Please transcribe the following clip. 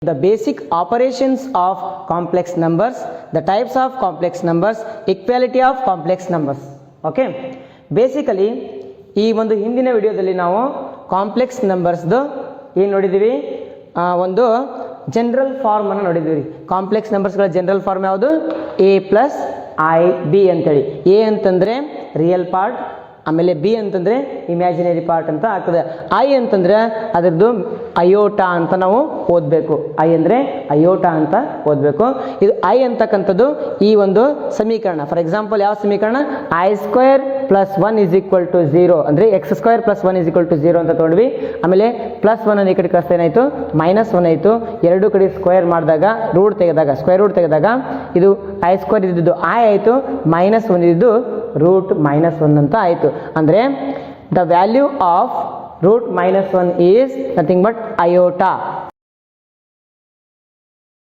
The basic operations of complex numbers, the types of complex numbers, equality of complex numbers. Okay, basically ಈ ಒಂದು ಹಿಂದಿನ ವಿಡಿಯೋದಲ್ಲಿ ನಾವು complex ನಂಬರ್ಸ್ದು ಏನು ನೋಡಿದ್ದೀವಿ, ಒಂದು ಜನರಲ್ ಫಾರ್ಮ್ ಅನ್ನು ನೋಡಿದ್ದೀವಿ. ಕಾಂಪ್ಲೆಕ್ಸ್ ನಂಬರ್ಸ್ಗಳ ಜನರಲ್ ಫಾರ್ಮ್ ಯಾವುದು? a ಪ್ಲಸ್ ಐ ಬಿ ಅಂತೇಳಿ. ಎ ಅಂತಂದರೆ ರಿಯಲ್ ಪಾರ್ಟ್, ಆಮೇಲೆ ಬಿ ಅಂತಂದರೆ ಇಮ್ಯಾಜಿನರಿ ಪಾರ್ಟ್ ಅಂತ ಆಗ್ತದೆ. ಐ ಅಂತಂದರೆ ಅದರದ್ದು ಅಯೋಟಾ ಅಂತ ನಾವು ಓದಬೇಕು. ಐ ಅಂದರೆ ಅಯೋಟಾ ಅಂತ ಓದಬೇಕು. ಇದು ಐ ಅಂತಕ್ಕಂಥದ್ದು ಈ ಒಂದು ಸಮೀಕರಣ. ಫಾರ್ ಎಕ್ಸಾಂಪಲ್ ಯಾವ ಸಮೀಕರಣ? I square plus 1 is equal to 0 ಅಂದರೆ X square plus 1 is equal to 0 ಅಂತ ತೊಗೊಂಡ್ವಿ. ಆಮೇಲೆ ಪ್ಲಸ್ 1 ಈ ಕಡೆ ಕಳಿಸ್ತಾ ಏನಾಯಿತು? ಮೈನಸ್ 1 ಆಯಿತು. ಎರಡು ಕಡೆ ಸ್ಕ್ವೇರ್ ಮಾಡಿದಾಗ ಸ್ಕ್ವೇರ್ ರೂಟ್ ತೆಗೆದಾಗ ಇದು ಐ ಸ್ಕ್ವೇರ್ ಇದ್ದಿದ್ದು ಐ ಆಯಿತು, ಮೈನಸ್ 1 ಇದ್ದು ರೂಟ್ ಮೈನಸ್ 1 ಅಂತ ಆಯಿತು. ಅಂದರೆ the value of root minus 1 is nothing but ಅಯೋಟಾ.